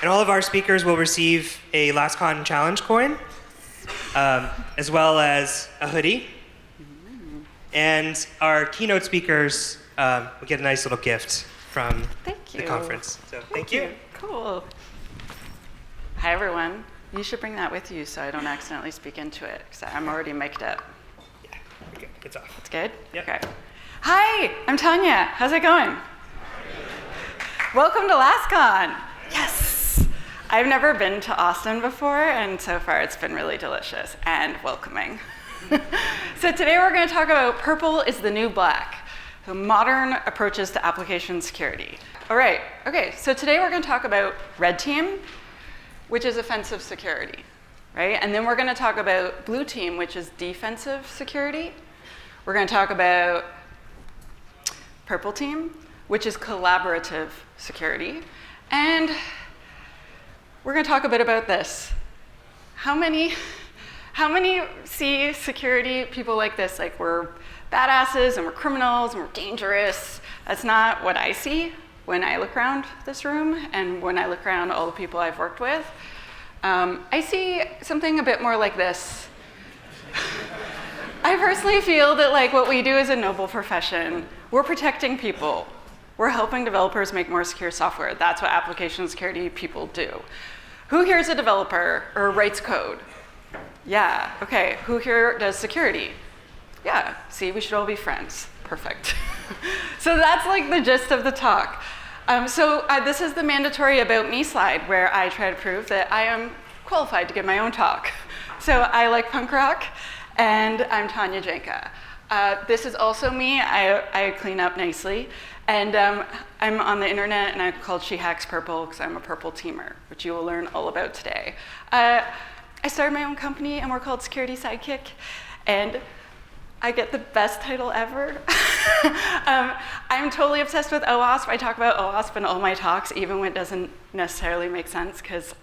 And all of our speakers will receive a LastCon challenge coin, as well as a hoodie. And our keynote speakers will get a nice little gift from the conference. So thank you. Cool. Hi, everyone. You should bring that with you so I don't accidentally speak into it, because I'm already mic'd up. Yeah, we're good. It's off. It's good? Yep. Okay. Hi, I'm Tanya. How's it going? Welcome to LastCon. Yes. I've never been to Austin before, and so far it's been really delicious and welcoming. So today we're going to talk about purple is the new black, so modern approaches to application security. All right, okay, so today we're going to talk about red team, which is offensive security, right? And then we're going to talk about blue team, which is defensive security. We're going to talk about purple team, which is collaborative security. And we're going to talk a bit about this. How many see security people like this? Like we're badasses and we're criminals and we're dangerous. That's not what I see when I look around this room and when I look around all the people I've worked with. I see something a bit more like this. I personally feel that like what we do is a noble profession. We're protecting people. We're helping developers make more secure software. That's what application security people do. Who here is a developer or writes code? Yeah, okay. Who here does security? Yeah, see, we should all be friends. Perfect. So that's like the gist of the talk. This is the mandatory About Me slide where I try to prove that I am qualified to give my own talk. So I like punk rock, and I'm Tanya Janka. This is also me. I clean up nicely. And I'm on the internet, and I'm called She Hacks Purple because I'm a purple teamer, which you will learn all about today. I started my own company, and we're called Security Sidekick. And I get the best title ever. I'm totally obsessed with OWASP. I talk about OWASP in all my talks, even when it doesn't necessarily make sense, because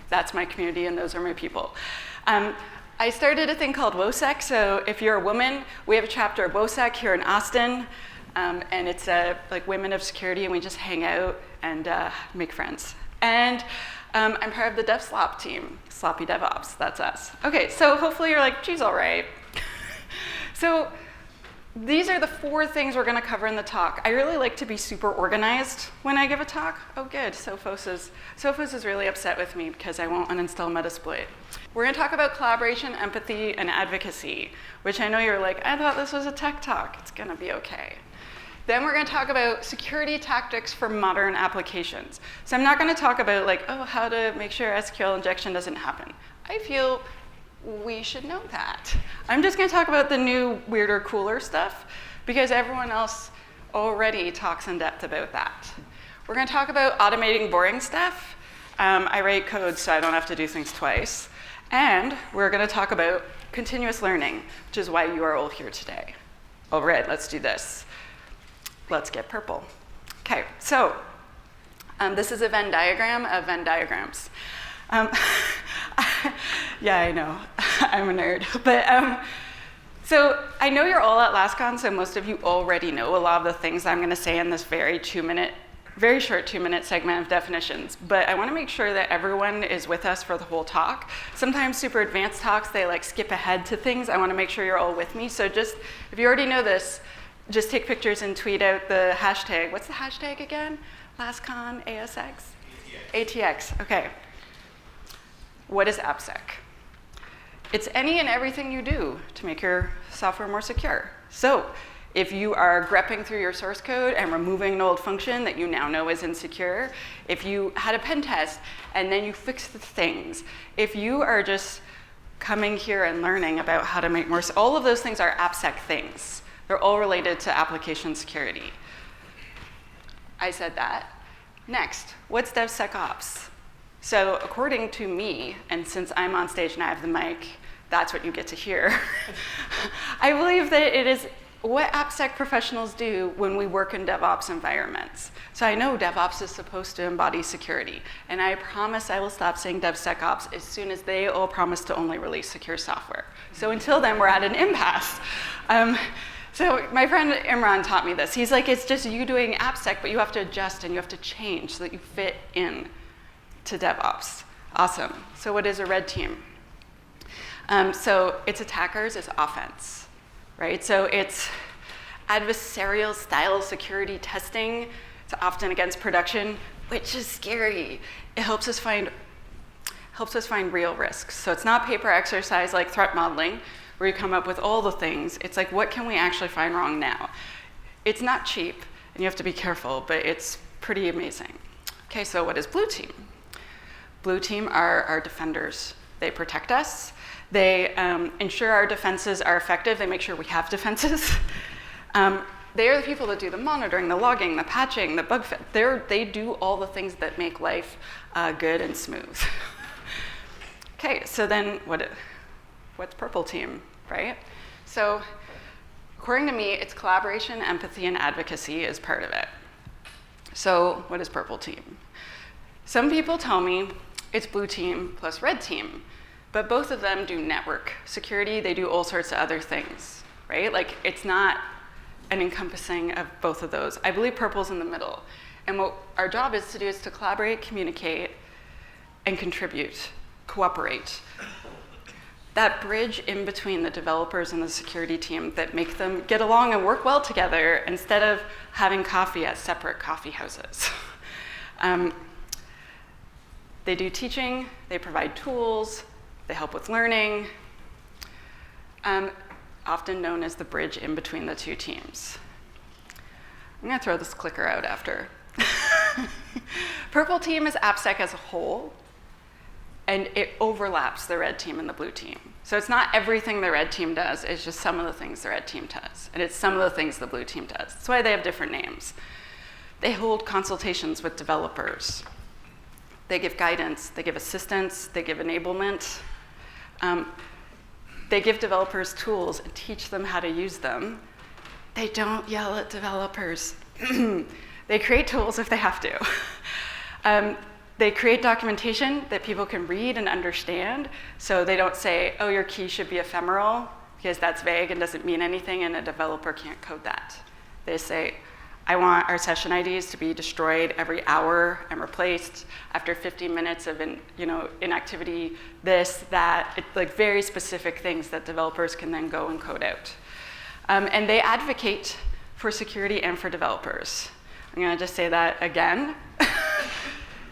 that's my community, and those are my people. I started a thing called WOSEC, so if you're a woman, we have a chapter of WOSEC here in Austin. And it's like women of security, and we just hang out and make friends. And I'm part of the DevSlop team, Sloppy DevOps, that's us. Okay, so hopefully you're like, geez, all right. So these are the 4 things we're gonna cover in the talk. I really like to be super organized when I give a talk. Oh good, Sophos is really upset with me because I won't uninstall Metasploit. We're gonna talk about collaboration, empathy, and advocacy, which I know you're like, I thought this was a tech talk. It's gonna be okay. Then we're going to talk about security tactics for modern applications. So I'm not going to talk about like, oh, how to make sure SQL injection doesn't happen. I feel we should know that. I'm just going to talk about the new, weirder, cooler stuff because everyone else already talks in depth about that. We're going to talk about automating boring stuff. I write code so I don't have to do things twice. And we're going to talk about continuous learning, which is why you are all here today. All right, let's do this. Let's get purple. Okay, so this is a Venn diagram of Venn diagrams. Yeah, I know, I'm a nerd. But so I know you're all at LastCon, so most of you already know a lot of the things I'm gonna say in this very short 2-minute segment of definitions. But I wanna make sure that everyone is with us for the whole talk. Sometimes super advanced talks, they like skip ahead to things. I wanna make sure you're all with me. So just, if you already know this, just take pictures and tweet out the hashtag. What's the hashtag again? LastCon, ASX? ATX, okay. What is AppSec? It's any and everything you do to make your software more secure. So if you are grepping through your source code and removing an old function that you now know is insecure, if you had a pen test and then you fixed the things, if you are just coming here and learning about how to make more, all of those things are AppSec things. They're all related to application security. I said that. Next, what's DevSecOps? So according to me, and since I'm on stage and I have the mic, that's what you get to hear. I believe that it is what AppSec professionals do when we work in DevOps environments. So I know DevOps is supposed to embody security, and I promise I will stop saying DevSecOps as soon as they all promise to only release secure software. So until then, we're at an impasse. So my friend Imran taught me this. He's like, it's just you doing AppSec, but you have to adjust and you have to change so that you fit in to DevOps. Awesome. So what is a red team? So its attackers is offense, right? So it's adversarial style security testing. It's often against production, which is scary. It helps us find real risks. So it's not paper exercise like threat modeling, where you come up with all the things. It's like, what can we actually find wrong now? It's not cheap, and you have to be careful, but it's pretty amazing. Okay, so what is blue team? Blue team are our defenders. They protect us. They ensure our defenses are effective. They make sure we have defenses. They are the people that do the monitoring, the logging, the patching, the bug fix. They do all the things that make life good and smooth. Okay, so then what's purple team, right? So according to me, it's collaboration, empathy, and advocacy is part of it. So what is purple team? Some people tell me it's blue team plus red team, but both of them do network security. They do all sorts of other things, right? Like, it's not an encompassing of both of those. I believe purple's in the middle. And what our job is to do is to collaborate, communicate, and contribute, cooperate. That bridge in between the developers and the security team that make them get along and work well together instead of having coffee at separate coffee houses. They do teaching, they provide tools, they help with learning, often known as the bridge in between the two teams. I'm gonna throw this clicker out after. Purple team is AppSec as a whole, and it overlaps the red team and the blue team. So it's not everything the red team does, it's just some of the things the red team does, and it's some of the things the blue team does. That's why they have different names. They hold consultations with developers. They give guidance, they give assistance, they give enablement. They give developers tools and teach them how to use them. They don't yell at developers. They create tools if they have to. They create documentation that people can read and understand, so they don't say, oh, your key should be ephemeral, because that's vague and doesn't mean anything, and a developer can't code that. They say, I want our session IDs to be destroyed every hour and replaced after 50 minutes of inactivity, this, that. It's like very specific things that developers can then go and code out. And they advocate for security and for developers. I'm gonna just say that again.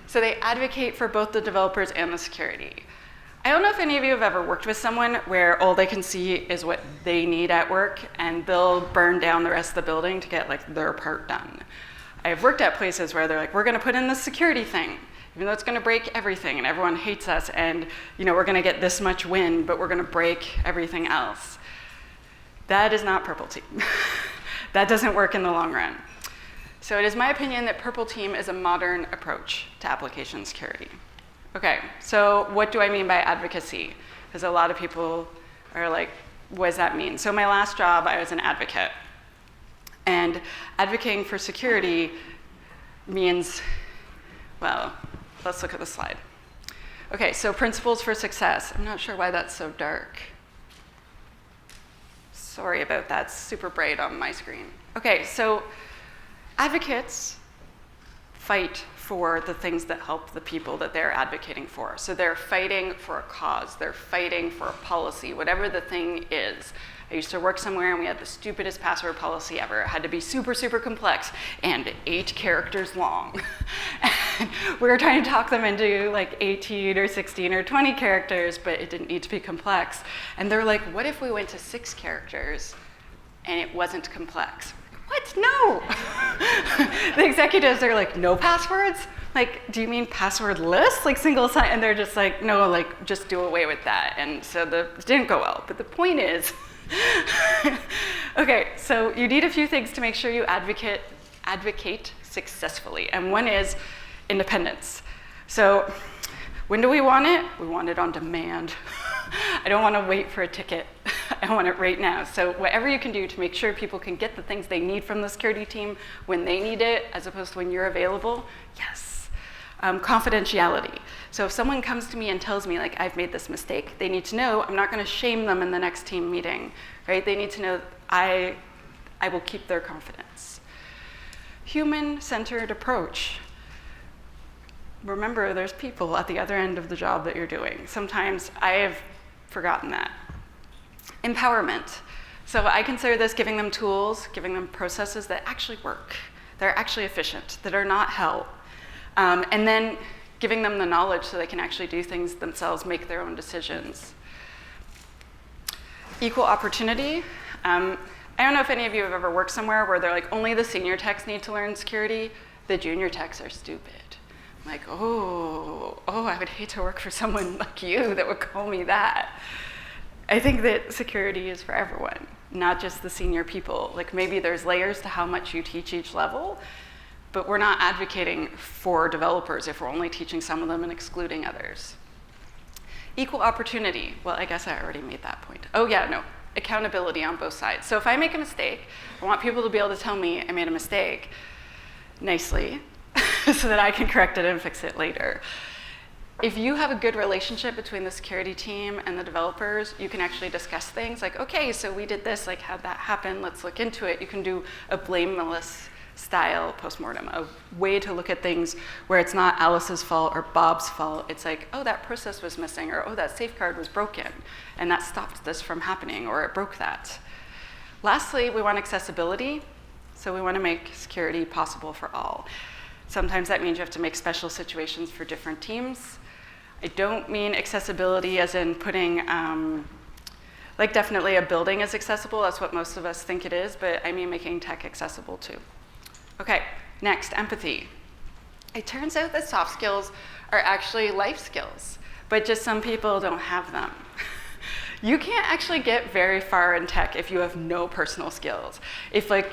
So they advocate for both the developers and the security. I don't know if any of you have ever worked with someone where all they can see is what they need at work, and they'll burn down the rest of the building to get like their part done. I've worked at places where they're like, we're gonna put in this security thing, even though it's gonna break everything and everyone hates us, and we're gonna get this much win, but we're gonna break everything else. That is not purple team. That doesn't work in the long run. So it is my opinion that purple team is a modern approach to application security. Okay, so what do I mean by advocacy? Because a lot of people are like, what does that mean? So my last job, I was an advocate. And advocating for security means, well, let's look at the slide. Okay, so principles for success. I'm not sure why that's so dark. Sorry about that, it's super bright on my screen. Okay, so advocates fight for the things that help the people that they're advocating for. So they're fighting for a cause, they're fighting for a policy, whatever the thing is. I used to work somewhere and we had the stupidest password policy ever. It had to be super, super complex and 8 characters long. And we were trying to talk them into like 18 or 16 or 20 characters, but it didn't need to be complex. And they're like, what if we went to 6 characters and it wasn't complex? What? No! The executives are like, no passwords? Like, do you mean passwordless? Like single sign? And they're just like, no, like just do away with that. And so it didn't go well. But the point is, Okay, so you need a few things to make sure you advocate successfully, and one is independence. So when do we want it? We want it on demand. I don't want to wait for a ticket. I want it right now. So whatever you can do to make sure people can get the things they need from the security team when they need it, as opposed to when you're available, yes. Confidentiality. So if someone comes to me and tells me, like, I've made this mistake, they need to know I'm not going to shame them in the next team meeting, right? They need to know I will keep their confidence. Human-centered approach. Remember, there's people at the other end of the job that you're doing. Sometimes I have forgotten that. Empowerment. So I consider this giving them tools, giving them processes that actually work, that are actually efficient, that are not hell. And then giving them the knowledge so they can actually do things themselves, make their own decisions. Equal opportunity. I don't know if any of you have ever worked somewhere where they're like, only the senior techs need to learn security. The junior techs are stupid. I'm like, oh, I would hate to work for someone like you that would call me that. I think that security is for everyone, not just the senior people. Like, maybe there's layers to how much you teach each level, but we're not advocating for developers if we're only teaching some of them and excluding others. Equal opportunity. Well, I guess I already made that point. Oh yeah, no, accountability on both sides. So if I make a mistake, I want people to be able to tell me I made a mistake nicely so that I can correct it and fix it later. If you have a good relationship between the security team and the developers, you can actually discuss things like, okay, so we did this, like, how'd that happen? Let's look into it. You can do a blameless style postmortem, a way to look at things where it's not Alice's fault or Bob's fault. It's like, oh, that process was missing, or oh, that safeguard was broken, and that stopped this from happening, or it broke that. Lastly, we want accessibility. So we want to make security possible for all. Sometimes that means you have to make special situations for different teams. I don't mean accessibility as in putting, like, definitely a building is accessible. That's what most of us think it is, but I mean making tech accessible too. Okay, next, empathy. It turns out that soft skills are actually life skills, but just some people don't have them. You can't actually get very far in tech if you have no personal skills. If, like,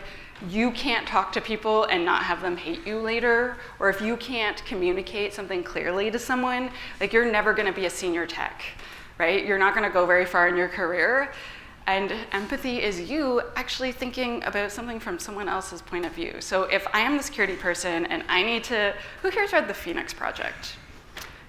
you can't talk to people and not have them hate you later, or if you can't communicate something clearly to someone, like, you're never gonna be a senior tech, right? You're not gonna go very far in your career. And empathy is you actually thinking about something from someone else's point of view. So if I am the security person and I need to, who here's read the Phoenix Project?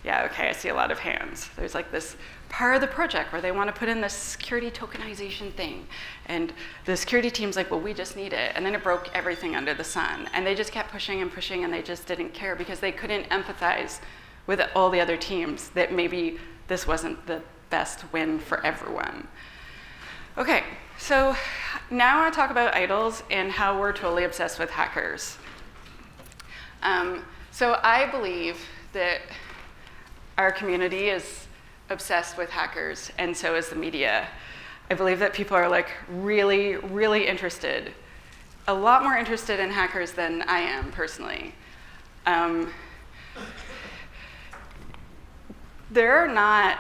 Yeah, okay, I see a lot of hands. There's like this part of the project where they want to put in this security tokenization thing. And the security team's like, well, we just need it. And then it broke everything under the sun. And they just kept pushing and pushing, and they just didn't care because they couldn't empathize with all the other teams that maybe this wasn't the best win for everyone. Okay, so now I want to talk about idols and how we're totally obsessed with hackers. So I believe that our community is obsessed with hackers, and so is the media. I believe that people are, like, really, really interested, a lot more interested in hackers than I am personally. There are not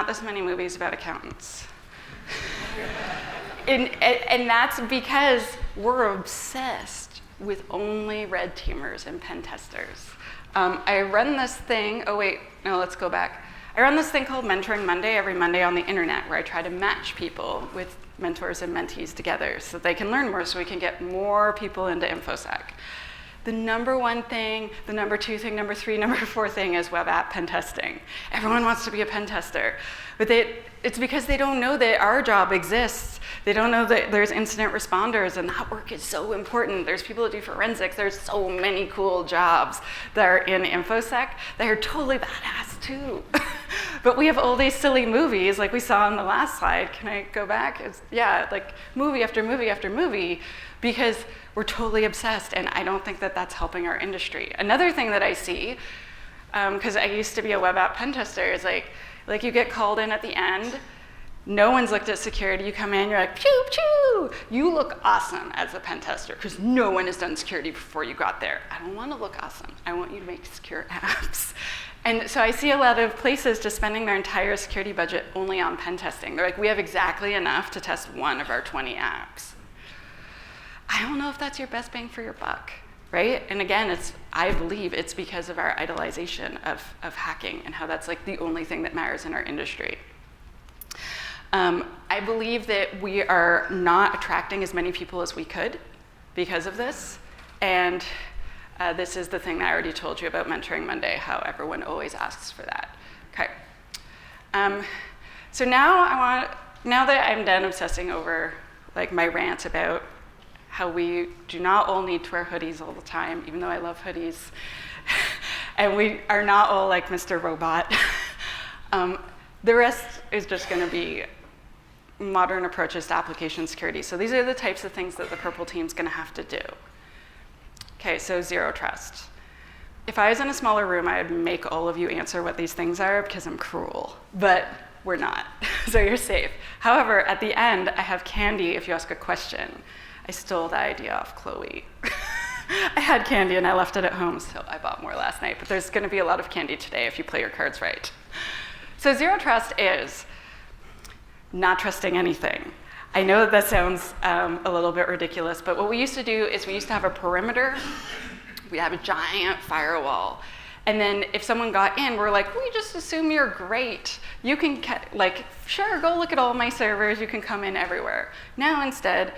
this many movies about accountants. And that's because we're obsessed with only red teamers and pen testers. I run this thing, oh wait, no, let's go back. I run this thing called Mentoring Monday every Monday on the internet, where I try to match people with mentors and mentees together so that they can learn more, so we can get more people into InfoSec. The number one thing, the number two thing, number three, number four thing is web app pen testing. Everyone wants to be a pen tester, but it's because they don't know that our job exists. They don't know that there's incident responders, and that work is so important. There's people that do forensics. There's so many cool jobs that are in InfoSec that are totally badass too. But we have all these silly movies, like we saw on the last slide. Can I go back? Yeah, like movie after movie after movie, because we're totally obsessed, and I don't think that that's helping our industry. Another thing that I see, because I used to be a web app pen tester, is like you get called in at the end, no one's looked at security, you come in, you're like, pew, pew, you look awesome as a pen tester, because no one has done security before you got there. I don't want to look awesome. I want you to make secure apps. And so I see a lot of places just spending their entire security budget only on pen testing. They're like, we have exactly enough to test one of our 20 apps. I don't know if that's your best bang for your buck, right? And again, I believe it's because of our idolization of hacking and how that's like the only thing that matters in our industry. I believe that we are not attracting as many people as we could because of this. And this is the thing that I already told you about Mentoring Monday, how everyone always asks for that. Okay. So now that I'm done obsessing over like my rant about how we do not all need to wear hoodies all the time, even though I love hoodies, and we are not all like Mr. Robot, the rest is just going to be modern approaches to application security. So these are the types of things that the purple team's going to have to do. Okay, so zero trust. If I was in a smaller room, I'd make all of you answer what these things are because I'm cruel, but we're not, so you're safe. However, at the end, I have candy if you ask a question. I stole that idea off Chloe. I had candy and I left it at home, so I bought more last night, but there's gonna be a lot of candy today if you play your cards right. So zero trust is not trusting anything. I know that sounds a little bit ridiculous, but what we used to do is we used to have a perimeter. We have a giant firewall. And then if someone got in, we're like, we just assume you're great. You can, sure, go look at all my servers. You can come in everywhere. Now instead,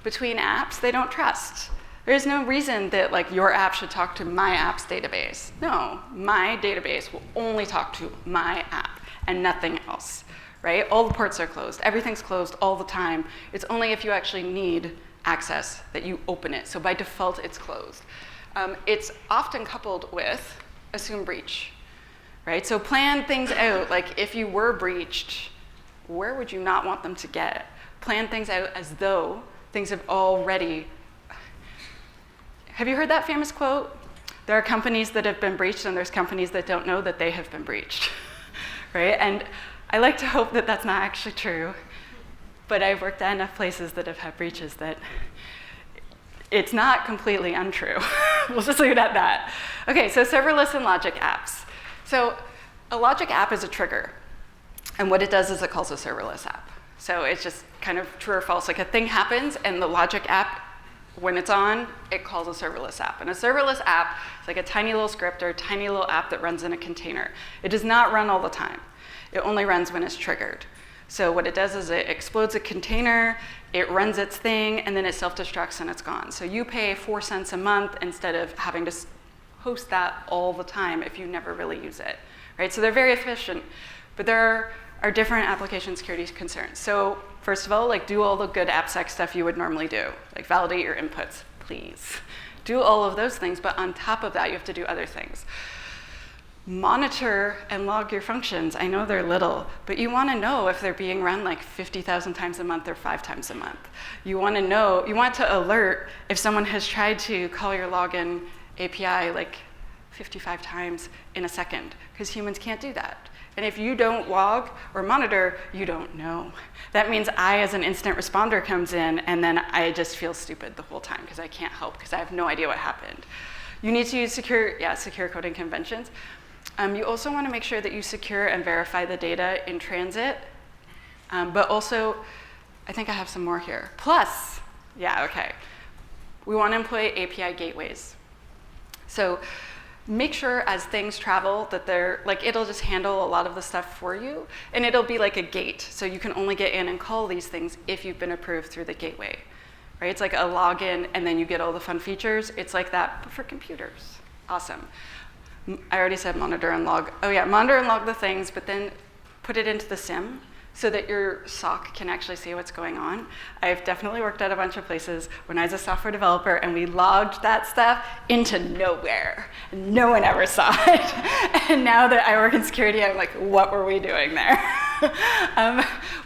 between apps, they don't trust. There's no reason that like your app should talk to my app's database. No, my database will only talk to my app and nothing else. Right? All the ports are closed. Everything's closed all the time. It's only if you actually need access that you open it. So by default, it's closed. It's often coupled with assume breach, right? So plan things out. Like if you were breached, where would you not want them to get? Plan things out as though things have already. Have you heard that famous quote? There are companies that have been breached and there's companies that don't know that they have been breached, right? And I like to hope that that's not actually true, but I've worked at enough places that have had breaches that it's not completely untrue. We'll just leave it at that. Okay, so serverless and logic apps. So a logic app is a trigger, and what it does is it calls a serverless app. So it's just kind of true or false. Like a thing happens, and the logic app, when it's on, it calls a serverless app. And a serverless app is like a tiny little script or a tiny little app that runs in a container. It does not run all the time. It only runs when it's triggered. So what it does is it explodes a container, it runs its thing, and then it self-destructs and it's gone. So you pay 4 cents a month instead of having to host that all the time if you never really use it, right? So they're very efficient, but there are different application security concerns. So first of all, like do all the good AppSec stuff you would normally do, like validate your inputs, please. Do all of those things, but on top of that, you have to do other things. Monitor and log your functions. I know they're little, but you want to know if they're being run like 50,000 times a month or 5 times a month. You want to know, you want to alert if someone has tried to call your login API like 55 times in a second, because humans can't do that. And if you don't log or monitor, you don't know. That means I, as an incident responder, comes in, and then I just feel stupid the whole time because I can't help because I have no idea what happened. You need to use secure coding conventions. You also want to make sure that you secure and verify the data in transit, but also, I think I have some more here. Plus, we want to employ API gateways. So make sure as things travel that it'll just handle a lot of the stuff for you, and it'll be like a gate. So you can only get in and call these things if you've been approved through the gateway, right? It's like a login, and then you get all the fun features. It's like that, but for computers. Awesome. I already said monitor and log. Oh yeah, monitor and log the things, but then put it into the SIM so that your SOC can actually see what's going on. I've definitely worked at a bunch of places when I was a software developer and we logged that stuff into nowhere. No one ever saw it. And now that I work in security, I'm like, what were we doing there?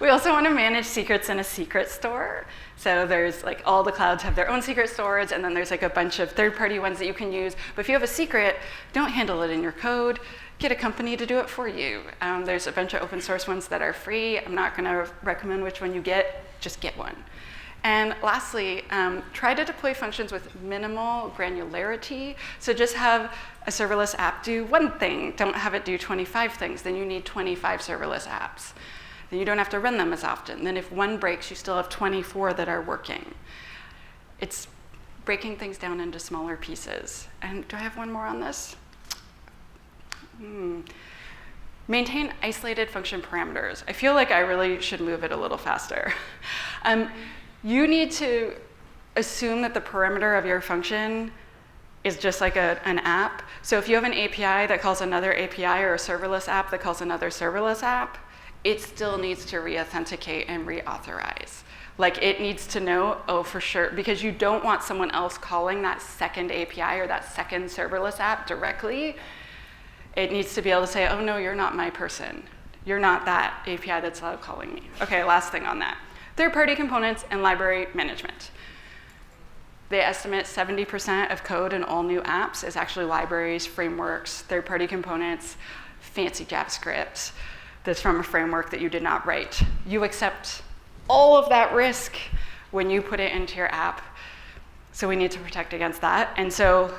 We also want to manage secrets in a secret store. So there's like all the clouds have their own secret stores, and then there's like a bunch of third-party ones that you can use. But if you have a secret, don't handle it in your code. Get a company to do it for you. There's a bunch of open source ones that are free. I'm not going to recommend which one you get. Just get one. And lastly, try to deploy functions with minimal granularity. So just have a serverless app do one thing. Don't have it do 25 things. Then you need 25 serverless apps. Then you don't have to run them as often. Then if one breaks, you still have 24 that are working. It's breaking things down into smaller pieces. And do I have one more on this? Maintain isolated function parameters. I feel like I really should move it a little faster. You need to assume that the parameter of your function is just like an app. So if you have an API that calls another API or a serverless app that calls another serverless app, it still needs to re-authenticate and reauthorize. Like it needs to know, oh, for sure, because you don't want someone else calling that second API or that second serverless app directly. It needs to be able to say, oh no, you're not my person. You're not that API that's calling me. Okay, last thing on that. Third-party components and library management. They estimate 70% of code in all new apps is actually libraries, frameworks, third-party components, fancy JavaScript that's from a framework that you did not write. You accept all of that risk when you put it into your app. So we need to protect against that. And so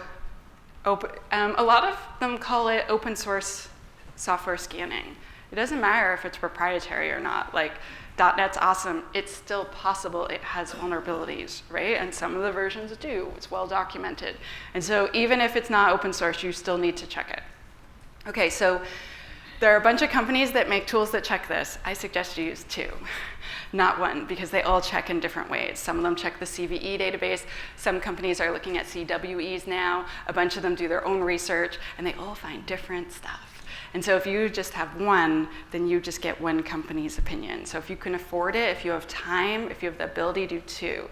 a lot of them call it open source software scanning. It doesn't matter if it's proprietary or not. Like, .NET's awesome. It's still possible it has vulnerabilities, right? And some of the versions do. It's well documented. And so even if it's not open source, you still need to check it. Okay, so there are a bunch of companies that make tools that check this. I suggest you use 2, not 1, because they all check in different ways. Some of them check the CVE database. Some companies are looking at CWEs now. A bunch of them do their own research, and they all find different stuff. And so if you just have 1, then you just get one company's opinion. So if you can afford it, if you have time, if you have the ability, do 2.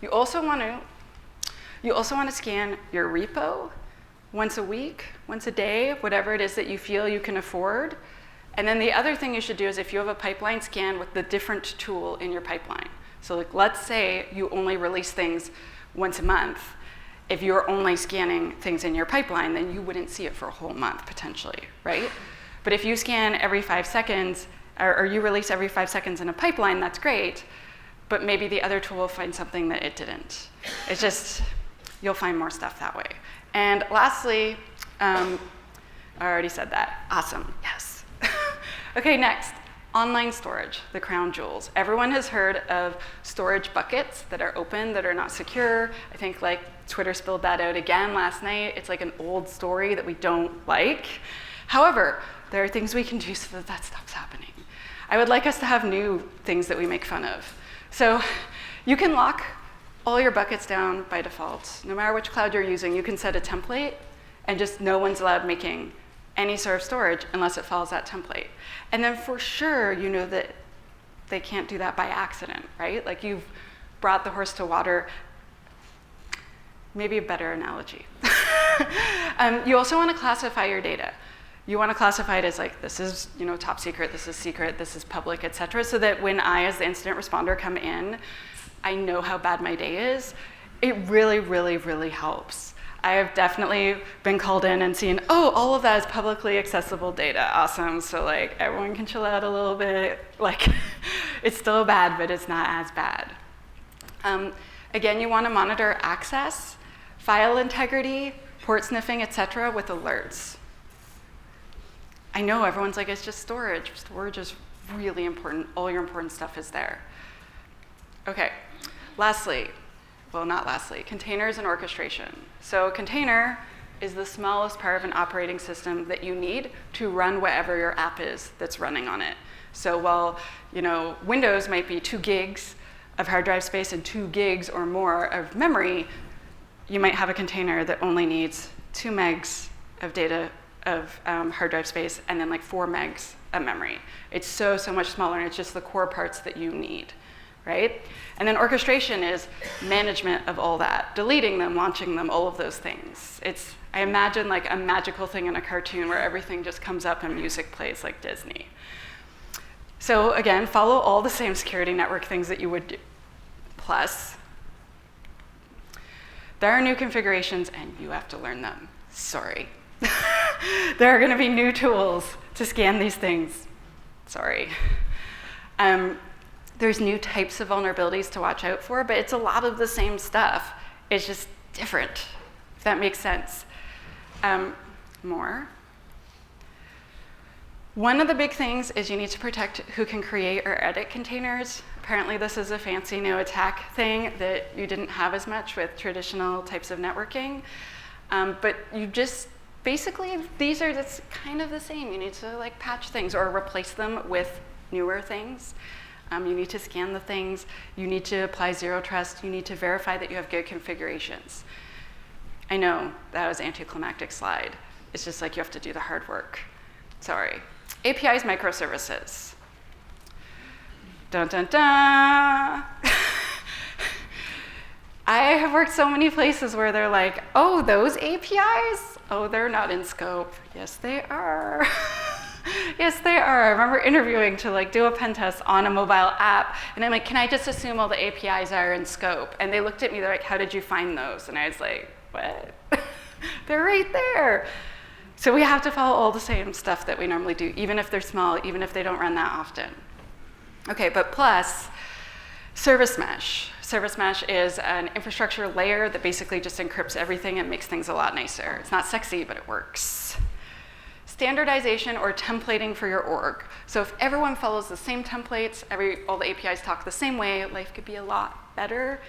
You also want to scan your repo once a week, once a day, whatever it is that you feel you can afford. And then the other thing you should do is if you have a pipeline, scan with the different tool in your pipeline. So like, let's say you only release things once a month. If you're only scanning things in your pipeline, then you wouldn't see it for a whole month, potentially, right? But if you scan every 5 seconds, or you release every 5 seconds in a pipeline, that's great, but maybe the other tool will find something that it didn't. It's just, you'll find more stuff that way. And lastly, I already said that. Awesome, yes. Okay, next. Online storage, the crown jewels. Everyone has heard of storage buckets that are open, that are not secure. I think like Twitter spilled that out again last night. It's like an old story that we don't like. However, there are things we can do so that that stops happening. I would like us to have new things that we make fun of. So you can lock all your buckets down by default. No matter which cloud you're using, you can set a template and just no one's allowed making any sort of storage unless it follows that template. And then for sure, you know that they can't do that by accident, right? Like you've brought the horse to water. Maybe a better analogy. You also want to classify your data. You want to classify it as like, this is top secret, this is public, et cetera, so that when I, as the incident responder, come in, I know how bad my day is. It really, really, really helps. I have definitely been called in and seen, oh, all of that is publicly accessible data. Awesome. So like everyone can chill out a little bit. Like it's still bad, but it's not as bad. Again, you want to monitor access, file integrity, port sniffing, et cetera, with alerts. I know everyone's like, it's just storage. Storage is really important. All your important stuff is there. Okay. Lastly, well, not lastly, containers and orchestration. So a container is the smallest part of an operating system that you need to run whatever your app is that's running on it. So while Windows might be 2 gigs of hard drive space and 2 gigs or more of memory, you might have a container that only needs 2 megs of data of hard drive space and then like 4 megs of memory. It's so much smaller, and it's just the core parts that you need. Right? And then orchestration is management of all that, deleting them, launching them, all of those things. I imagine like a magical thing in a cartoon where everything just comes up and music plays like Disney. So again, follow all the same security network things that you would do. Plus, there are new configurations and you have to learn them. Sorry. There are going to be new tools to scan these things. Sorry. There's new types of vulnerabilities to watch out for, but it's a lot of the same stuff. It's just different, if that makes sense. More. One of the big things is you need to protect who can create or edit containers. Apparently this is a fancy no attack thing that you didn't have as much with traditional types of networking. But you just, basically, these are just kind of the same. You need to like patch things or replace them with newer things. You need to scan the things. You need to apply zero trust. You need to verify that you have good configurations. I know that was an anticlimactic slide. It's just like you have to do the hard work. Sorry. APIs, microservices. Dun, dun, dun. I have worked so many places where they're like, oh, those APIs? Oh, they're not in scope. Yes, they are. Yes, they are. I remember interviewing to like do a pen test on a mobile app, and I'm like, can I just assume all the APIs are in scope? And they looked at me, they're like, how did you find those? And I was like, what? They're right there. So we have to follow all the same stuff that we normally do, even if they're small, even if they don't run that often. Okay, but plus, service mesh. Service mesh is an infrastructure layer that basically just encrypts everything and makes things a lot nicer. It's not sexy, but it works. Standardization or templating for your org. So if everyone follows the same templates, all the APIs talk the same way, life could be a lot better.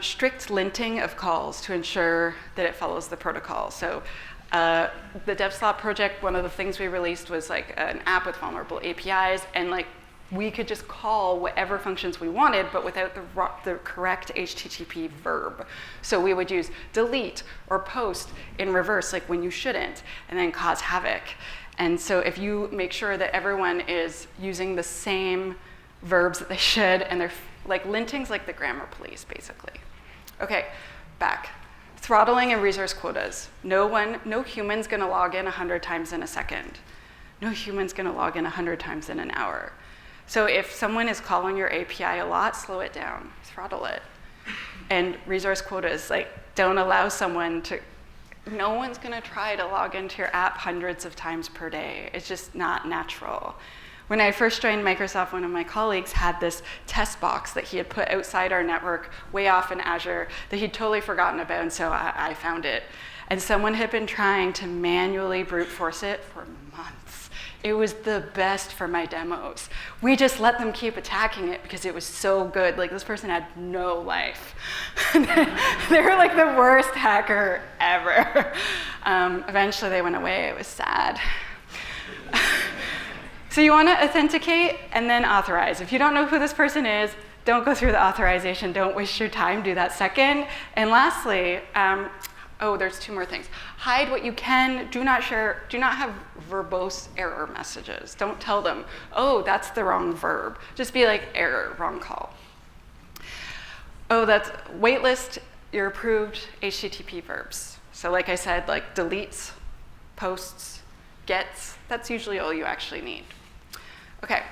Strict linting of calls to ensure that it follows the protocol. So the DevSlot project, one of the things we released was like an app with vulnerable APIs, and like we could just call whatever functions we wanted, but without the correct HTTP verb. So we would use delete or post in reverse, like when you shouldn't, and then cause havoc. And so if you make sure that everyone is using the same verbs that they should, and they're like linting's like the grammar police, basically. Okay, back. Throttling and resource quotas. No human's gonna log in 100 times in a second. No human's gonna log in 100 times in an hour. So if someone is calling your API a lot, slow it down, throttle it. And resource quotas, like don't allow someone to, no one's gonna try to log into your app hundreds of times per day. It's just not natural. When I first joined Microsoft, one of my colleagues had this test box that he had put outside our network way off in Azure that he'd totally forgotten about, and so I found it. And someone had been trying to manually brute force it for months. It was the best for my demos. We just let them keep attacking it because it was so good. Like this person had no life. They were like the worst hacker ever. Eventually they went away. It was sad. So you want to authenticate and then authorize. If you don't know who this person is, don't go through the authorization. Don't waste your time. Do that second. And lastly, there's two more things. Hide what you can. Do not share. Do not have verbose error messages. Don't tell them, oh, that's the wrong verb. Just be like, error, wrong call. Oh, that's waitlist your approved HTTP verbs. So like I said, like deletes, posts, gets. That's usually all you actually need. Okay,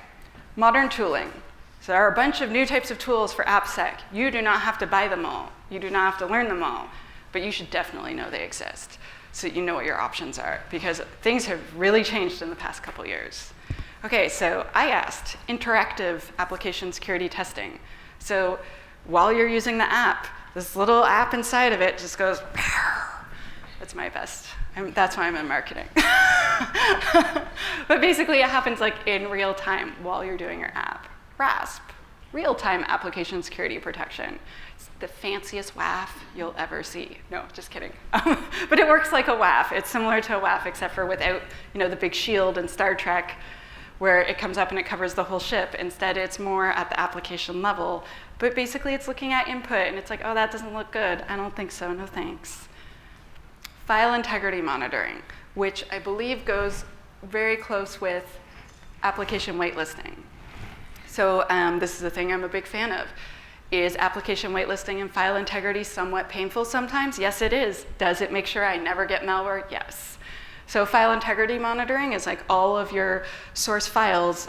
modern tooling. So there are a bunch of new types of tools for AppSec. You do not have to buy them all. You do not have to learn them all, but you should definitely know they exist so you know what your options are, because things have really changed in the past couple years. Okay, so I asked interactive application security testing. So while you're using the app, this little app inside of it just goes, that's my best. That's why I'm in marketing. But basically it happens like in real time while you're doing your app. RASP, real-time application security protection. It's the fanciest WAF you'll ever see. No, just kidding. But it works like a WAF. It's similar to a WAF except for without the big shield in Star Trek where it comes up and it covers the whole ship. Instead, it's more at the application level. But basically it's looking at input and it's like, oh, that doesn't look good. I don't think so, no thanks. File integrity monitoring, which I believe goes very close with application waitlisting. So this is a thing I'm a big fan of. Is application waitlisting and file integrity somewhat painful sometimes? Yes, it is. Does it make sure I never get malware? Yes. So file integrity monitoring is like all of your source files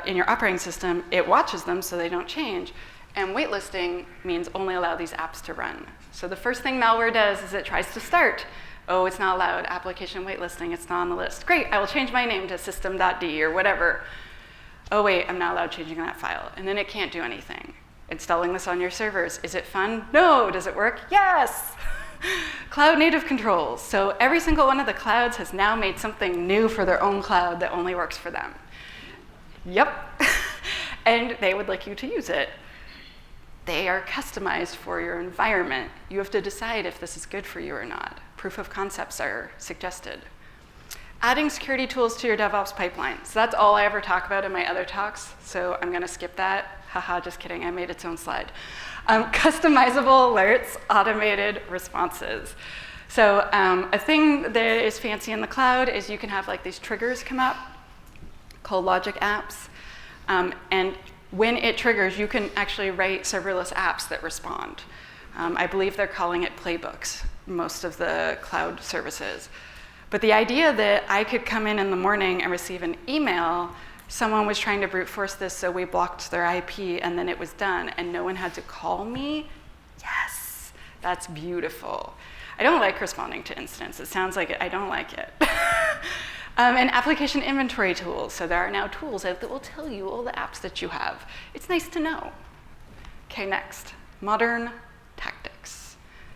in your operating system, it watches them so they don't change. And waitlisting means only allow these apps to run. So the first thing malware does is it tries to start. Oh, it's not allowed. Application waitlisting, it's not on the list. Great, I will change my name to system.d or whatever. Oh wait, I'm not allowed changing that file. And then it can't do anything. Installing this on your servers, is it fun? No. Does it work? Yes. Cloud native controls. So every single one of the clouds has now made something new for their own cloud that only works for them. Yep. And they would like you to use it. They are customized for your environment. You have to decide if this is good for you or not. Proof of concepts are suggested. Adding security tools to your DevOps pipeline. So that's all I ever talk about in my other talks, so I'm going to skip that. Haha, just kidding, I made its own slide. Customizable alerts, automated responses. So a thing that is fancy in the cloud is you can have like these triggers come up called logic apps. And when it triggers, you can actually write serverless apps that respond. I believe they're calling it playbooks, most of the cloud services. But the idea that I could come in the morning and receive an email, someone was trying to brute force this, so we blocked their IP, and then it was done, and no one had to call me, yes, that's beautiful. I don't like responding to incidents. It sounds like it. I don't like it. And application inventory tools. So there are now tools out that will tell you all the apps that you have. It's nice to know. Okay, next, modern tactics.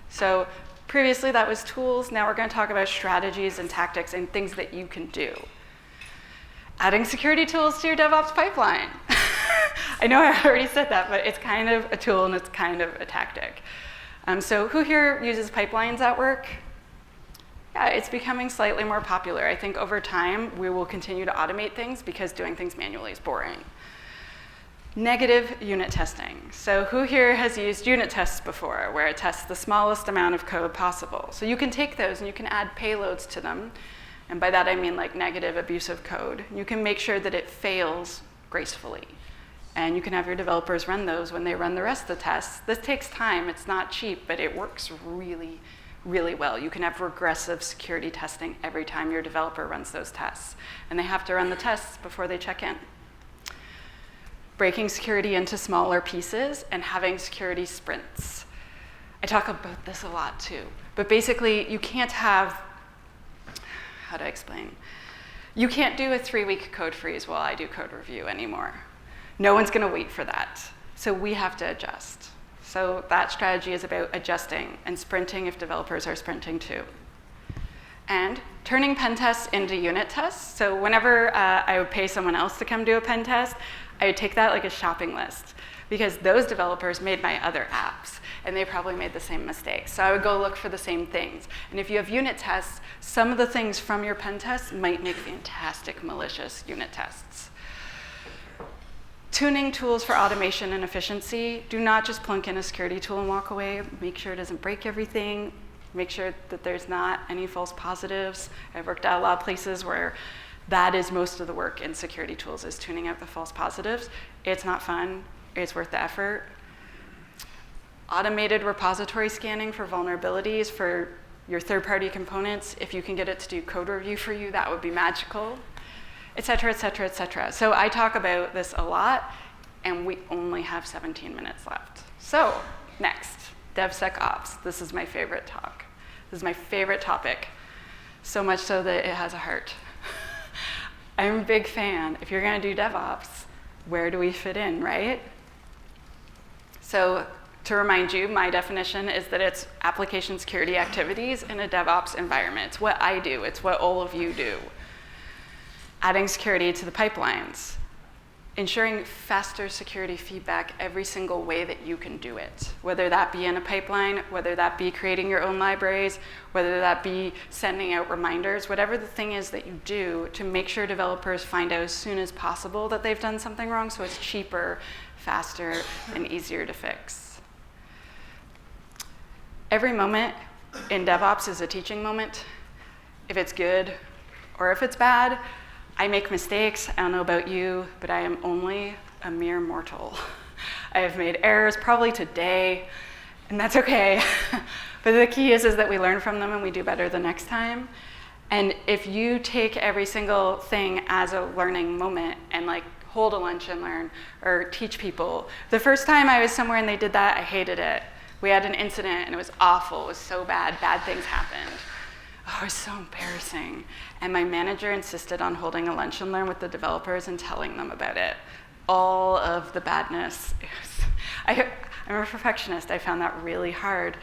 So previously that was tools. Now we're going to talk about strategies and tactics and things that you can do. Adding security tools to your DevOps pipeline. I know I already said that, but it's kind of a tool and it's kind of a tactic. So who here uses pipelines at work? Yeah, it's becoming slightly more popular. I think over time, we will continue to automate things because doing things manually is boring. Negative unit testing. So who here has used unit tests before, where it tests the smallest amount of code possible? So you can take those and you can add payloads to them. And by that, I mean like negative, abusive code. You can make sure that it fails gracefully. And you can have your developers run those when they run the rest of the tests. This takes time. It's not cheap, but it works really, really well. You can have regressive security testing every time your developer runs those tests. And they have to run the tests before they check in. Breaking security into smaller pieces and having security sprints. I talk about this a lot too. But basically, you can't have, how do I explain? You can't do a 3-week code freeze while I do code review anymore. No one's going to wait for that. So we have to adjust. So that strategy is about adjusting and sprinting if developers are sprinting too. And turning pen tests into unit tests. So whenever I would pay someone else to come do a pen test, I would take that like a shopping list because those developers made my other apps and they probably made the same mistakes. So I would go look for the same things. And if you have unit tests, some of the things from your pen tests might make fantastic malicious unit tests. Tuning tools for automation and efficiency. Do not just plunk in a security tool and walk away. Make sure it doesn't break everything. Make sure that there's not any false positives. I've worked at a lot of places where that is most of the work in security tools, is tuning out the false positives. It's not fun. It's worth the effort. Automated repository scanning for vulnerabilities for your third-party components. If you can get it to do code review for you, that would be magical. Et cetera, et cetera, et cetera. So I talk about this a lot, and we only have 17 minutes left. So next, DevSecOps. This is my favorite talk. This is my favorite topic, so much so that it has a heart. I'm a big fan. If you're going to do DevOps, where do we fit in, right? So to remind you, my definition is that it's application security activities in a DevOps environment. It's what I do. It's what all of you do. Adding security to the pipelines, ensuring faster security feedback every single way that you can do it, whether that be in a pipeline, whether that be creating your own libraries, whether that be sending out reminders, whatever the thing is that you do to make sure developers find out as soon as possible that they've done something wrong so it's cheaper, faster, and easier to fix. Every moment in DevOps is a teaching moment. If it's good or if it's bad, I make mistakes. I don't know about you, but I am only a mere mortal. I have made errors probably today, and that's okay. But the key is that we learn from them and we do better the next time. And if you take every single thing as a learning moment and like hold a lunch and learn or teach people. The first time I was somewhere and they did that, I hated it. We had an incident and it was awful. It was so bad. Bad things happened. Oh, it was so embarrassing. And my manager insisted on holding a lunch and learn with the developers and telling them about it. All of the badness. I'm a perfectionist. I found that really hard.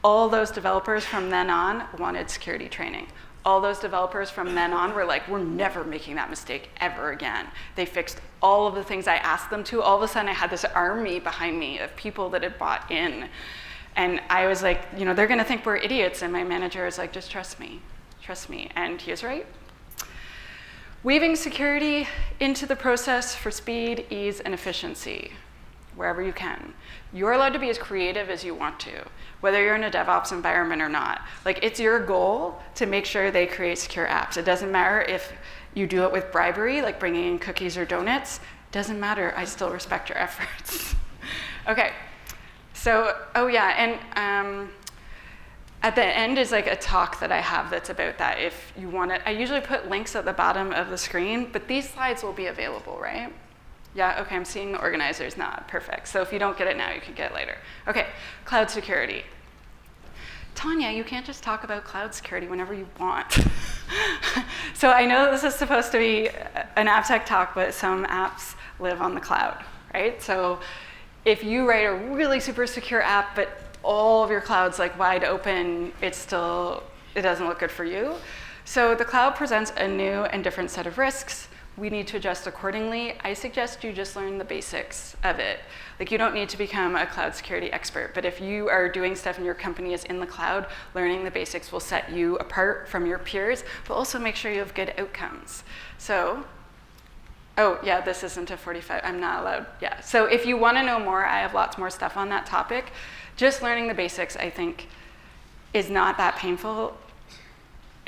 All those developers from then on wanted security training. All those developers from then on were like, we're never making that mistake ever again. They fixed all of the things I asked them to. All of a sudden, I had this army behind me of people that had bought in. And I was like, you know, they're going to think we're idiots. And my manager is like, just trust me. Trust me. And he was right. Weaving security into the process for speed, ease, and efficiency, wherever you can. You're allowed to be as creative as you want to, whether you're in a DevOps environment or not. Like, it's your goal to make sure they create secure apps. It doesn't matter if you do it with bribery, like bringing in cookies or donuts. It doesn't matter. I still respect your efforts. Okay. So, oh yeah, and at the end is like a talk that I have that's about that. If you want it, I usually put links at the bottom of the screen, but these slides will be available, right? Yeah, okay, I'm seeing the organizers nod, perfect. So if you don't get it now, you can get it later. Okay, cloud security. Tanya, you can't just talk about cloud security whenever you want. So I know this is supposed to be an app tech talk, but some apps live on the cloud, right? So if you write a really super secure app, but all of your clouds like wide open, it doesn't look good for you. So the cloud presents a new and different set of risks. We need to adjust accordingly. I suggest you just learn the basics of it. Like, you don't need to become a cloud security expert, but if you are doing stuff and your company is in the cloud, learning the basics will set you apart from your peers, but also make sure you have good outcomes. So, oh yeah, this isn't a 45, I'm not allowed, yeah. So if you wanna know more, I have lots more stuff on that topic. Just learning the basics, I think, is not that painful,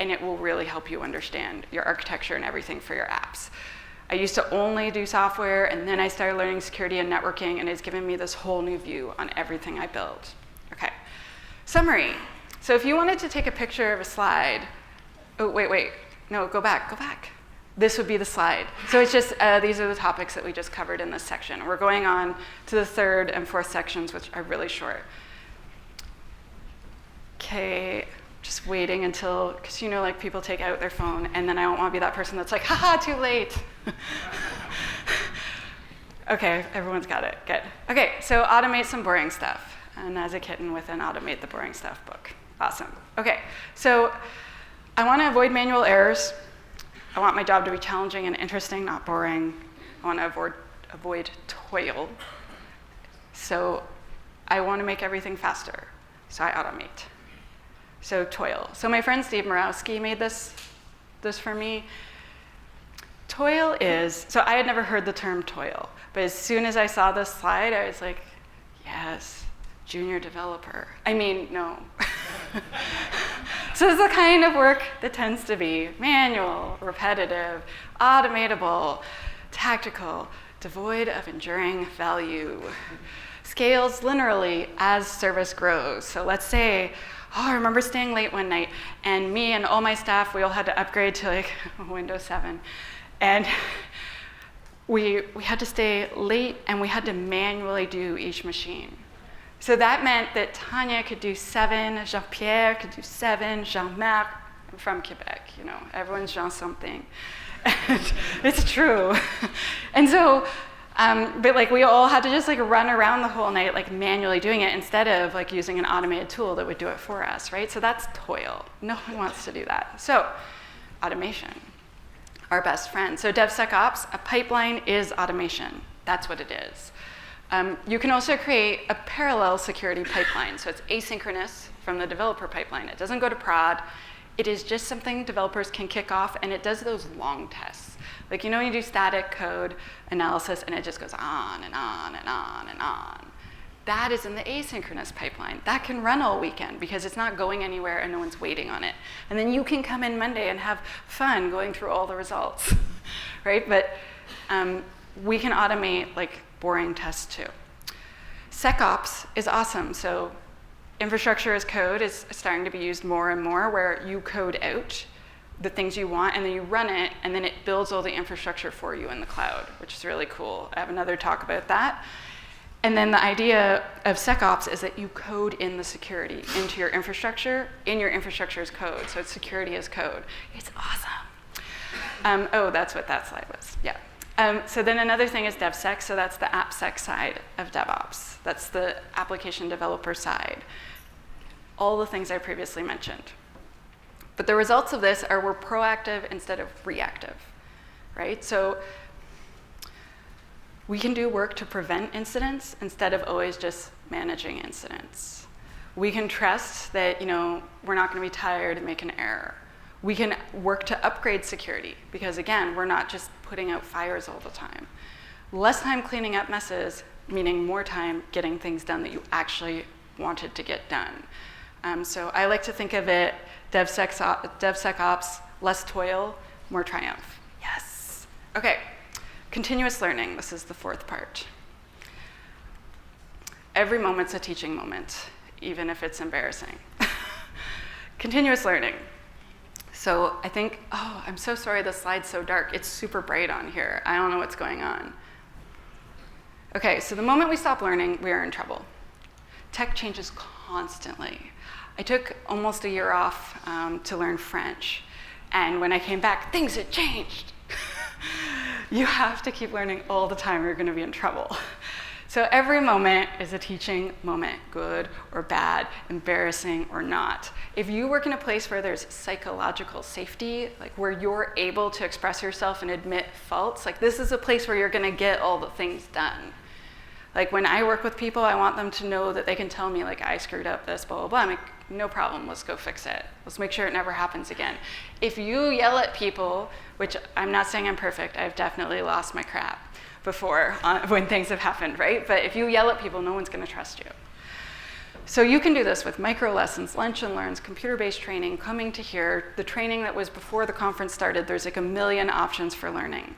and it will really help you understand your architecture and everything for your apps. I used to only do software, and then I started learning security and networking, and it's given me this whole new view on everything I build. Okay, summary. So if you wanted to take a picture of a slide, oh, wait, no, go back. This would be the slide. So it's just, these are the topics that we just covered in this section. We're going on to the third and fourth sections, which are really short. Okay, just waiting until, because you know, like, people take out their phone, and then I don't want to be that person that's like, haha, too late. Okay, everyone's got it, good. Okay, so automate some boring stuff. And as a kitten with an Automate the Boring Stuff book. Awesome. Okay, so I want to avoid manual errors. I want my job to be challenging and interesting, not boring. I want to avoid toil. So I want to make everything faster. So I automate. So toil. So my friend Steve Morawski made this for me. Toil is, so I had never heard the term toil, but as soon as I saw this slide, I was like, yes, junior developer. I mean, no. So it's the kind of work that tends to be manual, repetitive, automatable, tactical, devoid of enduring value. Scales linearly as service grows. So let's say, I remember staying late one night, and me and all my staff, we all had to upgrade to like Windows 7. And we had to stay late, and we had to manually do each machine. So that meant that Tanya could do 7, Jean-Pierre could do 7, Jean-Marc. I'm from Quebec, you know, everyone's Jean something. It's true. And so, but like, we all had to just like run around the whole night, like manually doing it, instead of like using an automated tool that would do it for us, right? So that's toil. No one wants to do that. So automation, our best friend. So DevSecOps, a pipeline is automation. That's what it is. You can also create a parallel security pipeline. So it's asynchronous from the developer pipeline. It doesn't go to prod. It is just something developers can kick off, and it does those long tests. Like, you know, when you do static code analysis, and it just goes on and on and on and on. That is in the asynchronous pipeline. That can run all weekend because it's not going anywhere and no one's waiting on it. And then you can come in Monday and have fun going through all the results, right? But we can automate like boring tests too. SecOps is awesome. So infrastructure as code is starting to be used more and more, where you code out the things you want, and then you run it, and then it builds all the infrastructure for you in the cloud, which is really cool. I have another talk about that. And then the idea of SecOps is that you code in the security into your infrastructure, in your infrastructure's code. So it's security as code. It's awesome. Oh, that's what that slide was. Yeah. So then another thing is DevSec. So that's the AppSec side of DevOps. That's the application developer side. All the things I previously mentioned. But the results of this are we're proactive instead of reactive, right? So we can do work to prevent incidents instead of always just managing incidents. We can trust that, we're not going to be tired and make an error. We can work to upgrade security because, again, we're not just putting out fires all the time. Less time cleaning up messes, meaning more time getting things done that you actually wanted to get done. So I like to think of it, DevSecOps, less toil, more triumph. Yes. Okay, continuous learning. This is the fourth part. Every moment's a teaching moment, even if it's embarrassing. Continuous learning. So I think, oh, I'm so sorry the slide's so dark. It's super bright on here. I don't know what's going on. Okay, so the moment we stop learning, we are in trouble. Tech changes constantly. I took almost a year off to learn French. And when I came back, things had changed. You have to keep learning all the time or you're going to be in trouble. So every moment is a teaching moment, good or bad, embarrassing or not. If you work in a place where there's psychological safety, like where you're able to express yourself and admit faults, like this is a place where you're going to get all the things done. Like when I work with people, I want them to know that they can tell me, like, I screwed up this, blah, blah, blah. I'm like, no problem, let's go fix it. Let's make sure it never happens again. If you yell at people, which I'm not saying I'm perfect, I've definitely lost my crap before when things have happened, right? But if you yell at people, no one's going to trust you. So you can do this with micro lessons, lunch and learns, computer-based training, coming to here. The training that was before the conference started, there's like a million options for learning.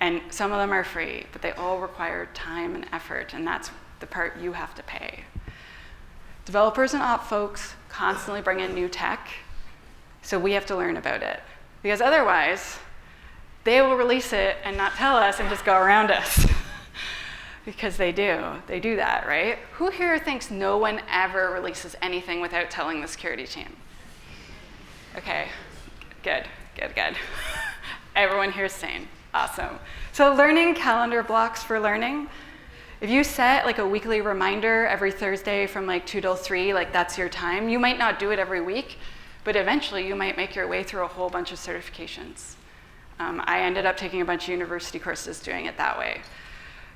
And some of them are free, but they all require time and effort, and that's the part you have to pay. Developers and op folks constantly bring in new tech, so we have to learn about it. Because otherwise, they will release it and not tell us and just go around us. Because they do that, right? Who here thinks no one ever releases anything without telling the security team? Okay, good. Everyone here is sane, awesome. So learning calendar blocks for learning. If you set like a weekly reminder every Thursday from like 2 till 3, like that's your time, you might not do it every week, but eventually you might make your way through a whole bunch of certifications. I ended up taking a bunch of university courses doing it that way.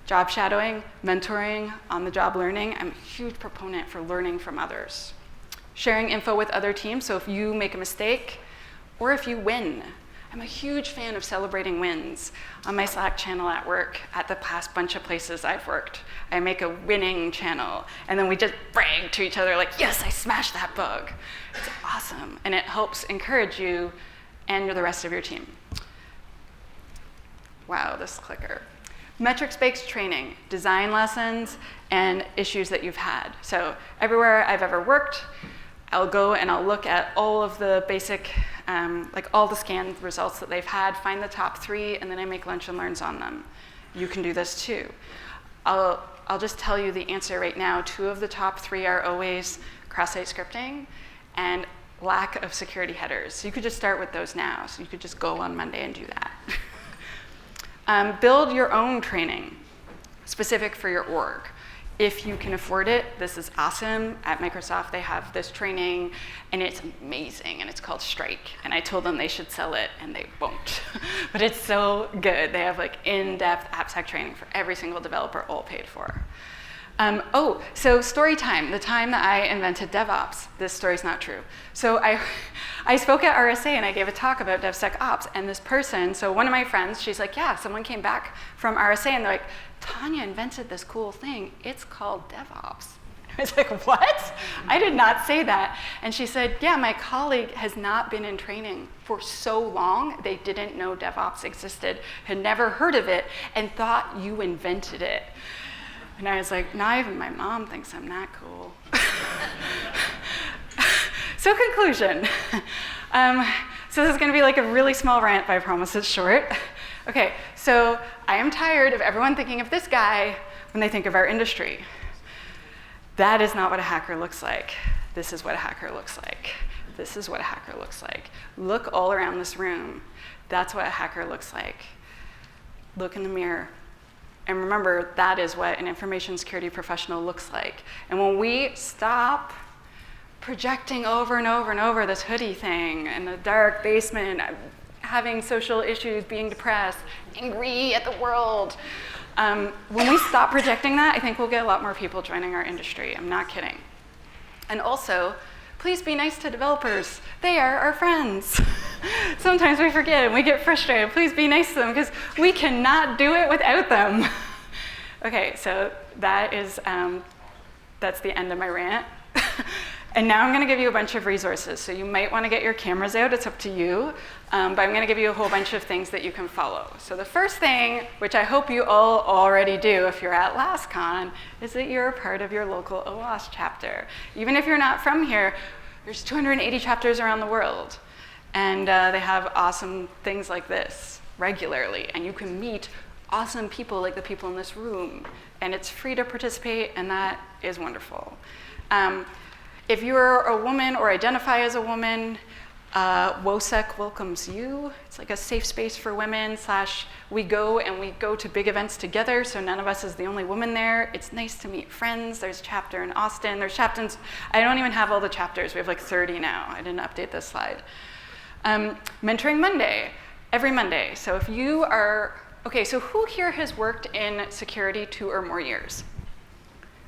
Job shadowing, mentoring, on-the-job learning. I'm a huge proponent for learning from others. Sharing info with other teams, so if you make a mistake or if you win. I'm a huge fan of celebrating wins. On my Slack channel at work, at the past bunch of places I've worked, I make a winning channel, and then we just brag to each other like, yes, I smashed that bug. It's awesome, and it helps encourage you and the rest of your team. Wow, this clicker. Metrics-based training, design lessons, and issues that you've had. So everywhere I've ever worked, I'll go and I'll look at all of the basic, like all the scanned results that they've had, find the top 3, and then I make lunch and learns on them. You can do this too. I'll just tell you the answer right now. 2 of the top 3 are always cross-site scripting and lack of security headers. So you could just start with those now. So you could just go on Monday and do that. Build your own training specific for your org. If you can afford it, this is awesome. At Microsoft, they have this training, and it's amazing, and it's called Strike. And I told them they should sell it, and they won't. But it's so good. They have like in-depth AppSec training for every single developer, all paid for. So story time, the time that I invented DevOps. This story's not true. So I spoke at RSA and I gave a talk about DevSecOps, and this person, so one of my friends, she's like, yeah, someone came back from RSA and they're like, Tanya invented this cool thing. It's called DevOps. I was like, what? I did not say that. And she said, yeah, my colleague has not been in training for so long, they didn't know DevOps existed, had never heard of it, and thought you invented it. And I was like, not even my mom thinks I'm that cool. So conclusion. So this is going to be like a really small rant, but I promise it's short. Okay, so I am tired of everyone thinking of this guy when they think of our industry. That is not what a hacker looks like. This is what a hacker looks like. This is what a hacker looks like. Look all around this room. That's what a hacker looks like. Look in the mirror. And remember, that is what an information security professional looks like. And when we stop projecting over and over and over this hoodie thing in the dark basement, having social issues, being depressed, angry at the world, when we stop projecting that, I think we'll get a lot more people joining our industry. I'm not kidding. And also, please be nice to developers. They are our friends. Sometimes we forget and we get frustrated. Please be nice to them because we cannot do it without them. Okay, so that's the end of my rant. And now I'm going to give you a bunch of resources. So you might want to get your cameras out. It's up to you. But I'm going to give you a whole bunch of things that you can follow. So the first thing, which I hope you all already do if you're at LastCon, is that you're a part of your local OWASP chapter. Even if you're not from here, there's 280 chapters around the world. And they have awesome things like this regularly. And you can meet awesome people like the people in this room. And it's free to participate, and that is wonderful. If you're a woman or identify as a woman, WOSEC welcomes you. It's like a safe space for women / we go to big events together, so none of us is the only woman there. It's nice to meet friends. There's a chapter in Austin. There's chapters. I don't even have all the chapters. We have like 30 now. I didn't update this slide. Mentoring Monday, every Monday. So if you are, okay, so who here has worked in security 2 or more years?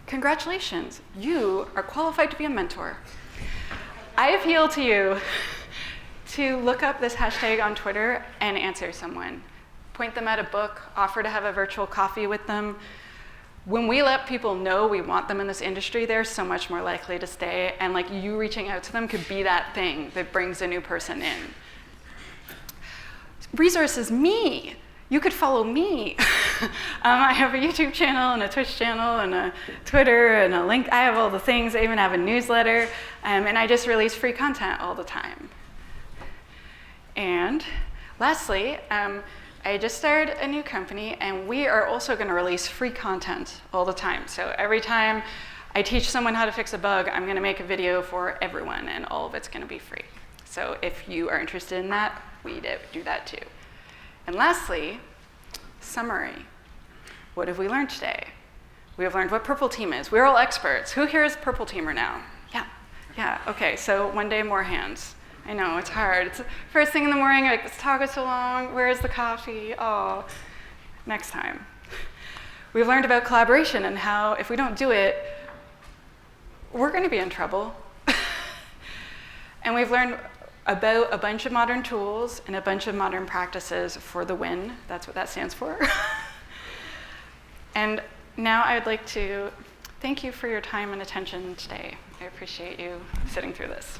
Congratulations, you are qualified to be a mentor. I appeal to you to look up this hashtag on Twitter and answer someone. Point them at a book, offer to have a virtual coffee with them. When we let people know we want them in this industry, they're so much more likely to stay, and like you reaching out to them could be that thing that brings a new person in. Resources, me. You could follow me. I have a YouTube channel and a Twitch channel and a Twitter and a link. I have all the things. I even have a newsletter. And I just release free content all the time. And lastly, I just started a new company, and we are also going to release free content all the time. So every time I teach someone how to fix a bug, I'm going to make a video for everyone, and all of it's going to be free. So if you are interested in that, we do that too. And lastly, summary. What have we learned today? We have learned what Purple Team is. We're all experts. Who here is Purple Teamer now? Yeah, okay, so one day more hands. I know, it's hard. It's first thing in the morning, like, this talk is so long, where's the coffee? Oh, next time. We've learned about collaboration and how if we don't do it, we're gonna be in trouble. And we've learned about a bunch of modern tools and a bunch of modern practices for the win. That's what that stands for. And now I'd like to thank you for your time and attention today. I appreciate you sitting through this.